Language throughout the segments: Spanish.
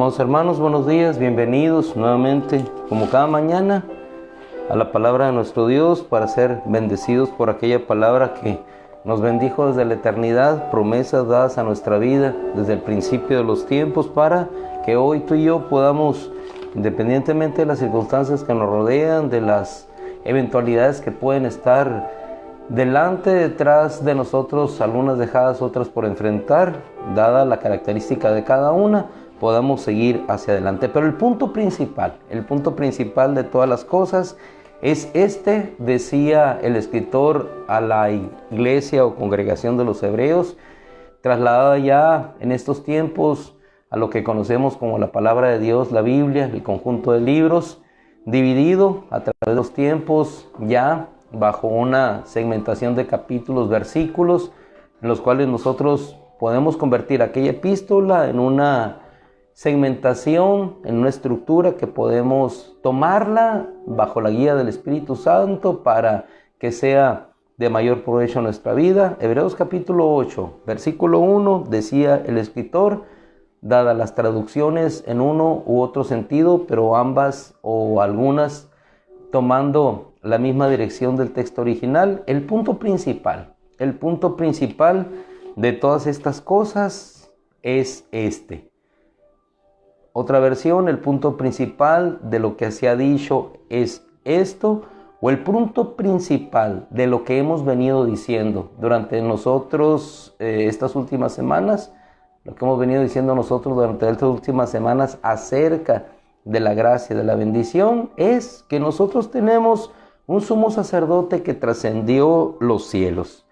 Amados hermanos, buenos días, bienvenidos nuevamente, como cada mañana, a la palabra de nuestro Dios para ser bendecidos por aquella palabra que nos bendijo desde la eternidad, promesas dadas a nuestra vida desde el principio de los tiempos para que hoy tú y yo podamos, independientemente de las circunstancias que nos rodean, de las eventualidades que pueden estar delante, detrás de nosotros, algunas dejadas, otras por enfrentar, dada la característica de cada una, podamos seguir hacia adelante. Pero el punto principal de todas las cosas es decía el escritor a la iglesia o congregación de los hebreos, trasladada ya en estos tiempos a lo que conocemos como la palabra de Dios, la Biblia, el conjunto de libros, dividido a través de los tiempos ya bajo una segmentación de capítulos, versículos, en los cuales nosotros podemos convertir aquella epístola en una segmentación, en una estructura que podemos tomarla bajo la guía del Espíritu Santo para que sea de mayor provecho en nuestra vida. Hebreos capítulo 8, versículo 1, decía el escritor, dadas las traducciones en uno u otro sentido, pero ambas o algunas tomando la misma dirección del texto original, el punto principal de todas estas cosas es este. Otra versión, el punto principal de lo que se ha dicho es esto, o el punto principal de lo que hemos venido diciendo durante nosotros estas últimas semanas, lo que hemos venido diciendo nosotros durante estas últimas semanas acerca de la gracia, de la bendición, es que nosotros tenemos un sumo sacerdote que trascendió los cielos.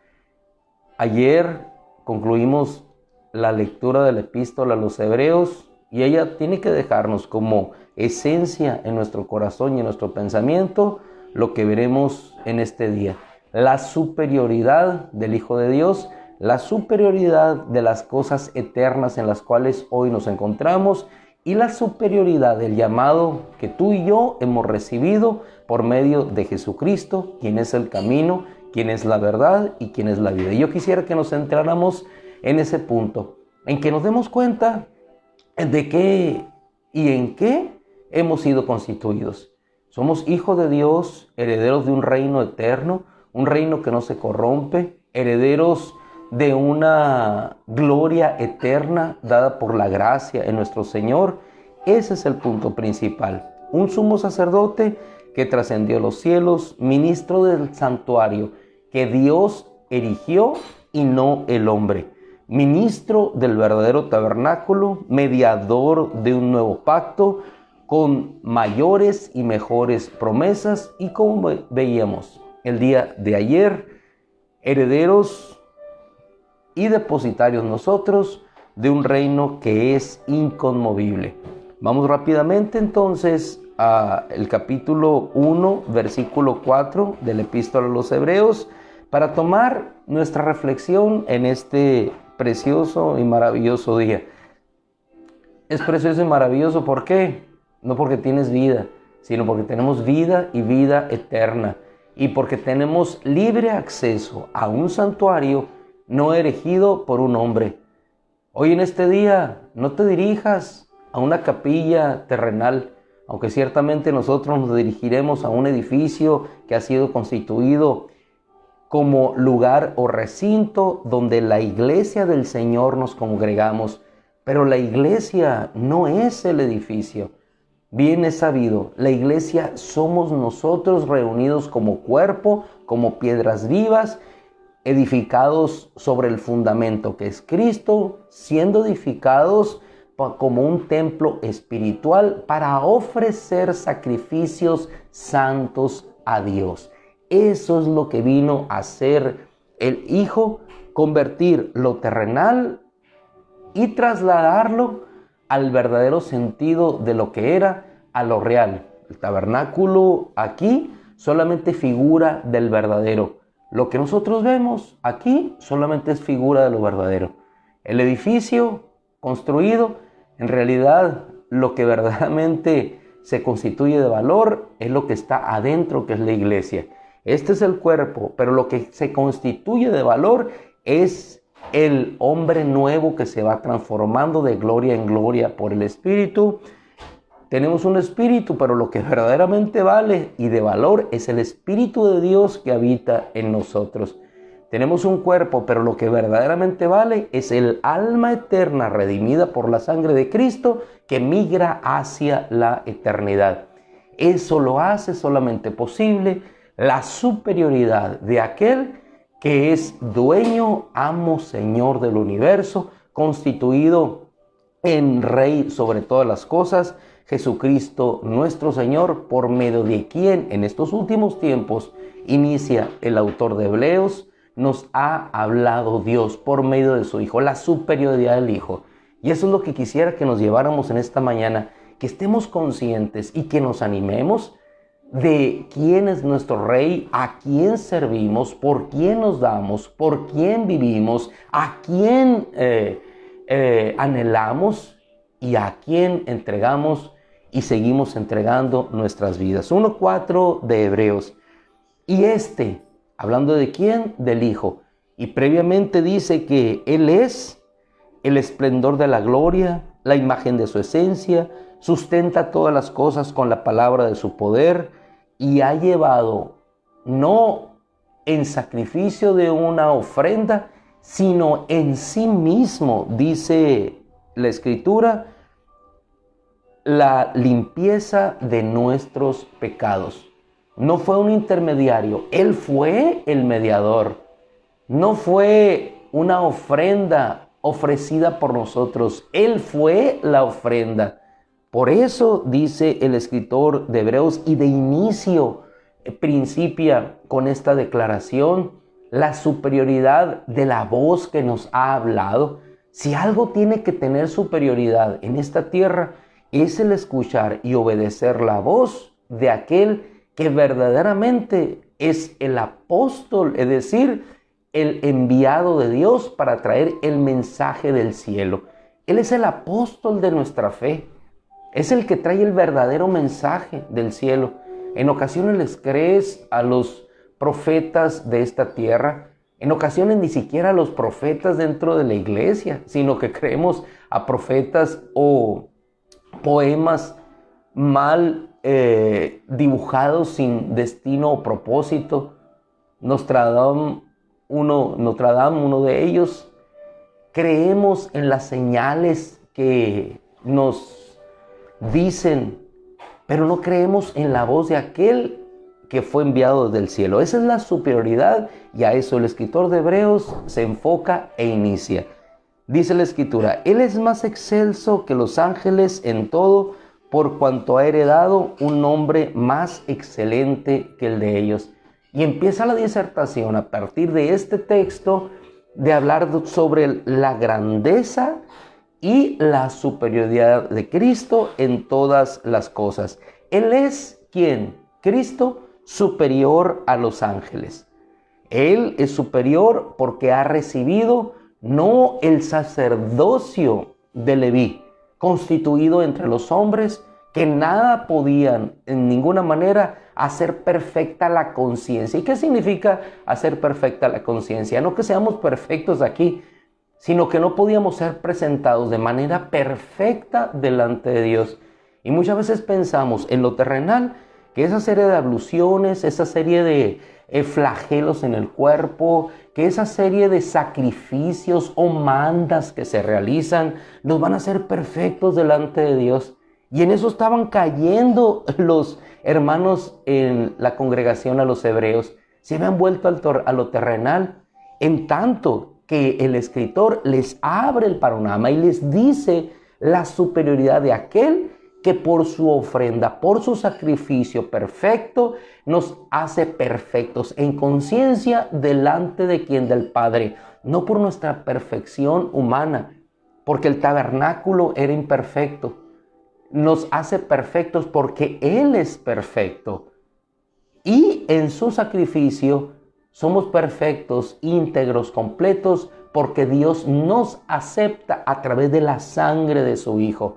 Ayer concluimos la lectura de la epístola a los hebreos y ella tiene que dejarnos como esencia en nuestro corazón y en nuestro pensamiento lo que veremos en este día. La superioridad del Hijo de Dios, la superioridad de las cosas eternas en las cuales hoy nos encontramos y la superioridad del llamado que tú y yo hemos recibido por medio de Jesucristo, quien es el camino, quien es la verdad y quien es la vida. Y yo quisiera que nos centráramos en ese punto, en que nos demos cuenta de qué y en qué hemos sido constituidos. Somos hijos de Dios, herederos de un reino eterno, un reino que no se corrompe, herederos de una gloria eterna dada por la gracia en nuestro Señor. Ese es el punto principal. Un sumo sacerdote que trascendió los cielos, ministro del santuario que Dios erigió y no el hombre. Ministro del verdadero tabernáculo, mediador de un nuevo pacto con mayores y mejores promesas y como veíamos el día de ayer, herederos y depositarios nosotros de un reino que es inconmovible. Vamos rápidamente entonces al capítulo 1, versículo 4 de la epístola a los hebreos para tomar nuestra reflexión en este precioso y maravilloso día. Es precioso y maravilloso, ¿por qué? No porque tienes vida, sino porque tenemos vida y vida eterna y porque tenemos libre acceso a un santuario no erigido por un hombre. Hoy en este día no te dirijas a una capilla terrenal, aunque ciertamente nosotros nos dirigiremos a un edificio que ha sido constituido como lugar o recinto donde la iglesia del Señor nos congregamos. Pero la iglesia no es el edificio. Bien es sabido, la iglesia somos nosotros reunidos como cuerpo, como piedras vivas, edificados sobre el fundamento que es Cristo, siendo edificados como un templo espiritual para ofrecer sacrificios santos a Dios. Eso es lo que vino a hacer el Hijo, convertir lo terrenal y trasladarlo al verdadero sentido de lo que era a lo real. El tabernáculo aquí solamente figura del verdadero. Lo que nosotros vemos aquí solamente es figura de lo verdadero. El edificio construido, en realidad lo que verdaderamente se constituye de valor es lo que está adentro, que es la iglesia. Este es el cuerpo, pero lo que se constituye de valor es el hombre nuevo que se va transformando de gloria en gloria por el Espíritu. Tenemos un espíritu, pero lo que verdaderamente vale y de valor es el Espíritu de Dios que habita en nosotros. Tenemos un cuerpo, pero lo que verdaderamente vale es el alma eterna redimida por la sangre de Cristo que migra hacia la eternidad. Eso lo hace solamente posible la superioridad de aquel que es dueño, amo, Señor del universo, constituido en Rey sobre todas las cosas, Jesucristo nuestro Señor, por medio de quien en estos últimos tiempos inicia el autor de Hebreos, nos ha hablado Dios por medio de su Hijo, la superioridad del Hijo. Y eso es lo que quisiera que nos lleváramos en esta mañana, que estemos conscientes y que nos animemos de quién es nuestro Rey, a quién servimos, por quién nos damos, por quién vivimos, a quién anhelamos y a quién entregamos y seguimos entregando nuestras vidas. 1:4 de Hebreos. Y hablando de quién, del Hijo. Y previamente dice que Él es el esplendor de la gloria, la imagen de su esencia, sustenta todas las cosas con la palabra de su poder y ha llevado, no en sacrificio de una ofrenda, sino en sí mismo, dice la Escritura, la limpieza de nuestros pecados. No fue un intermediario, Él fue el mediador. No fue una ofrenda ofrecida por nosotros, Él fue la ofrenda. Por eso dice el escritor de Hebreos, y de inicio principia con esta declaración, la superioridad de la voz que nos ha hablado. Si algo tiene que tener superioridad en esta tierra, es el escuchar y obedecer la voz de aquel que verdaderamente es el apóstol, es decir, el enviado de Dios para traer el mensaje del cielo. Él es el apóstol de nuestra fe, es el que trae el verdadero mensaje del cielo. En ocasiones les crees a los profetas de esta tierra, en ocasiones ni siquiera a los profetas dentro de la iglesia, sino que creemos a profetas o poemas mal dibujados sin destino o propósito. Nostradamus, uno de ellos. Creemos en las señales que nos dicen, pero no creemos en la voz de aquel que fue enviado desde el cielo. Esa es la superioridad y a eso el escritor de Hebreos se enfoca e inicia. Dice la Escritura, Él es más excelso que los ángeles en todo, por cuanto ha heredado un nombre más excelente que el de ellos. Y empieza la disertación a partir de este texto de hablar sobre la grandeza y la superioridad de Cristo en todas las cosas. Él es, ¿quién? Cristo, superior a los ángeles. Él es superior porque ha recibido no el sacerdocio de Leví, constituido entre los hombres, que nada podían en ninguna manera hacer perfecta la conciencia. ¿Y qué significa hacer perfecta la conciencia? No que seamos perfectos aquí, sino que no podíamos ser presentados de manera perfecta delante de Dios. Y muchas veces pensamos en lo terrenal, que esa serie de abluciones, esa serie de flagelos en el cuerpo, que esa serie de sacrificios o mandas que se realizan nos van a hacer perfectos delante de Dios. Y en eso estaban cayendo los hermanos en la congregación a los hebreos. Se habían vuelto a lo terrenal, en tanto que el escritor les abre el panorama y les dice la superioridad de aquel que por su ofrenda, por su sacrificio perfecto, nos hace perfectos en conciencia delante de quien, del Padre, no por nuestra perfección humana, porque el tabernáculo era imperfecto. Nos hace perfectos porque Él es perfecto. Y en su sacrificio somos perfectos, íntegros, completos, porque Dios nos acepta a través de la sangre de su Hijo.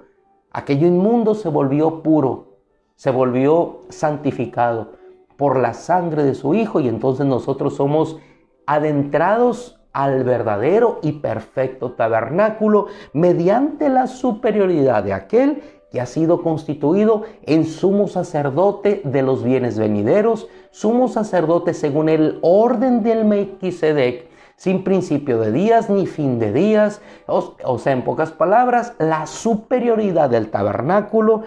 Aquello inmundo se volvió puro, se volvió santificado por la sangre de su Hijo, y entonces nosotros somos adentrados al verdadero y perfecto tabernáculo mediante la superioridad de aquel que ha sido constituido en sumo sacerdote de los bienes venideros, sumo sacerdote según el orden del Melquisedec, sin principio de días ni fin de días. O sea, en pocas palabras, la superioridad del tabernáculo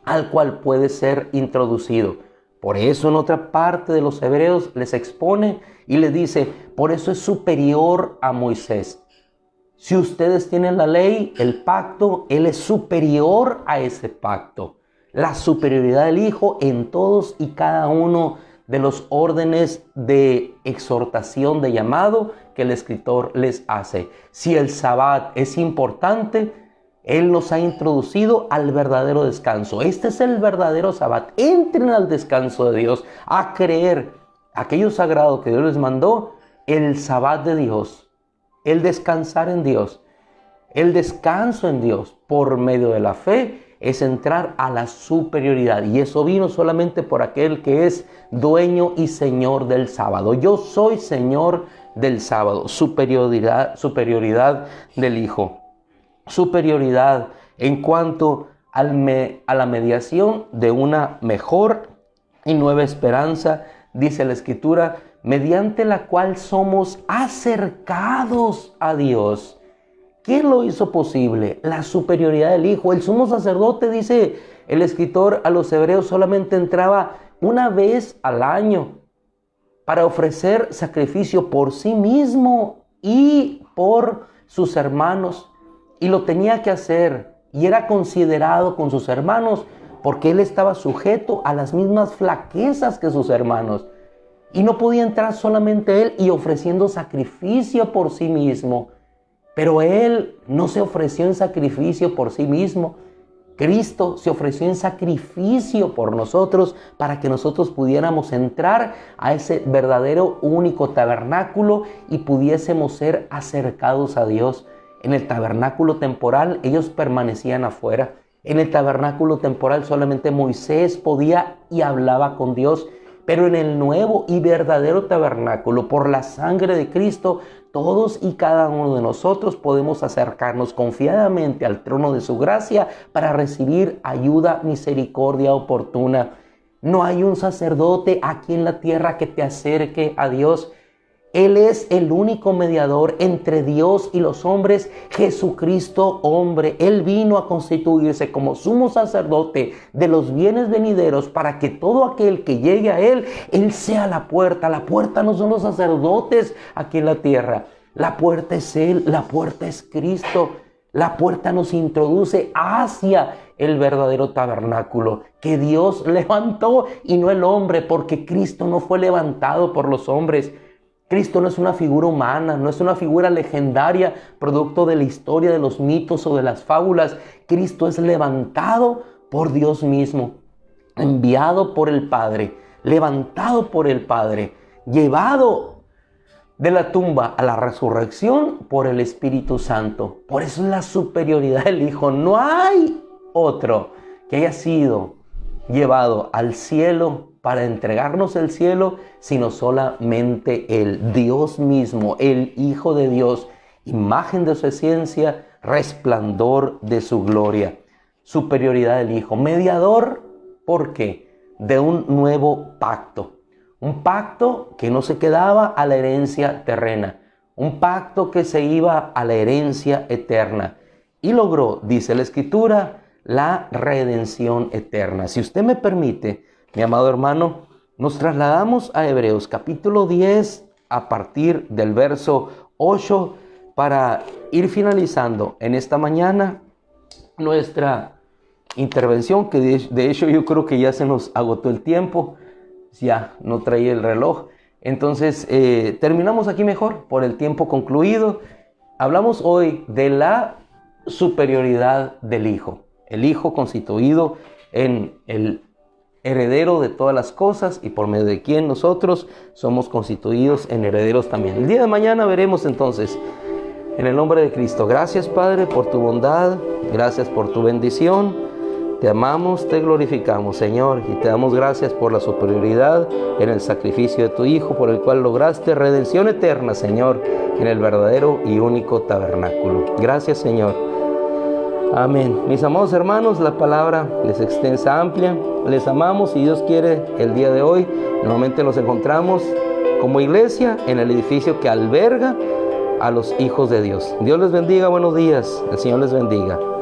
al cual puede ser introducido. Por eso en otra parte de los Hebreos les expone y les dice, por eso es superior a Moisés. Si ustedes tienen la ley, el pacto, Él es superior a ese pacto. La superioridad del Hijo en todos y cada uno de los órdenes de exhortación, de llamado que el escritor les hace. Si el Sabbat es importante, Él nos ha introducido al verdadero descanso. Este es el verdadero Sabbat. Entren al descanso de Dios, a creer aquello sagrado que Dios les mandó, el Sabbat de Dios, el descansar en Dios, el descanso en Dios por medio de la fe, es entrar a la superioridad. Y eso vino solamente por aquel que es dueño y señor del sábado. Yo soy señor del sábado. Superioridad del Hijo. Superioridad en cuanto a la mediación de una mejor y nueva esperanza, dice la Escritura, mediante la cual somos acercados a Dios. ¿Quién lo hizo posible? La superioridad del Hijo. El sumo sacerdote, dice el escritor a los Hebreos, solamente entraba una vez al año para ofrecer sacrificio por sí mismo y por sus hermanos. Y lo tenía que hacer y era considerado con sus hermanos porque él estaba sujeto a las mismas flaquezas que sus hermanos. Y no podía entrar solamente él y ofreciendo sacrificio por sí mismo. Pero Él no se ofreció en sacrificio por sí mismo. Cristo se ofreció en sacrificio por nosotros para que nosotros pudiéramos entrar a ese verdadero único tabernáculo y pudiésemos ser acercados a Dios. En el tabernáculo temporal ellos permanecían afuera. En el tabernáculo temporal solamente Moisés podía y hablaba con Dios. Pero en el nuevo y verdadero tabernáculo, por la sangre de Cristo, todos y cada uno de nosotros podemos acercarnos confiadamente al trono de su gracia para recibir ayuda, misericordia oportuna. No hay un sacerdote aquí en la tierra que te acerque a Dios. Él es el único mediador entre Dios y los hombres, Jesucristo hombre. Él vino a constituirse como sumo sacerdote de los bienes venideros para que todo aquel que llegue a Él sea la puerta. La puerta no son los sacerdotes aquí en la tierra. La puerta es Él, la puerta es Cristo. La puerta nos introduce hacia el verdadero tabernáculo que Dios levantó y no el hombre, porque Cristo no fue levantado por los hombres. Cristo no es una figura humana, no es una figura legendaria, producto de la historia, de los mitos o de las fábulas. Cristo es levantado por Dios mismo, enviado por el Padre, levantado por el Padre, llevado de la tumba a la resurrección por el Espíritu Santo. Por eso es la superioridad del Hijo. No hay otro que haya sido llevado al cielo para entregarnos el cielo, sino solamente el Dios mismo, el Hijo de Dios, imagen de su esencia, resplandor de su gloria. Superioridad del Hijo, mediador, ¿por qué? De un nuevo pacto. Un pacto que no se quedaba a la herencia terrena, un pacto que se iba a la herencia eterna. Y logró, dice la Escritura, la redención eterna. Si usted me permite, mi amado hermano, nos trasladamos a Hebreos capítulo 10 a partir del verso 8 para ir finalizando en esta mañana nuestra intervención, que de hecho yo creo que ya se nos agotó el tiempo, ya no traía el reloj. Entonces terminamos aquí mejor por el tiempo concluido. Hablamos hoy de la superioridad del Hijo, el Hijo constituido en el heredero de todas las cosas y por medio de quien nosotros somos constituidos en herederos también. El día de mañana veremos entonces, en el nombre de Cristo. Gracias, Padre, por tu bondad, gracias por tu bendición. Te amamos, te glorificamos, Señor, y te damos gracias por la superioridad en el sacrificio de tu Hijo, por el cual lograste redención eterna, Señor, en el verdadero y único tabernáculo. Gracias, Señor. Amén. Mis amados hermanos, la palabra es extensa, amplia. Les amamos y Dios quiere, el día de hoy, nuevamente nos encontramos como iglesia en el edificio que alberga a los hijos de Dios. Dios les bendiga, buenos días. El Señor les bendiga.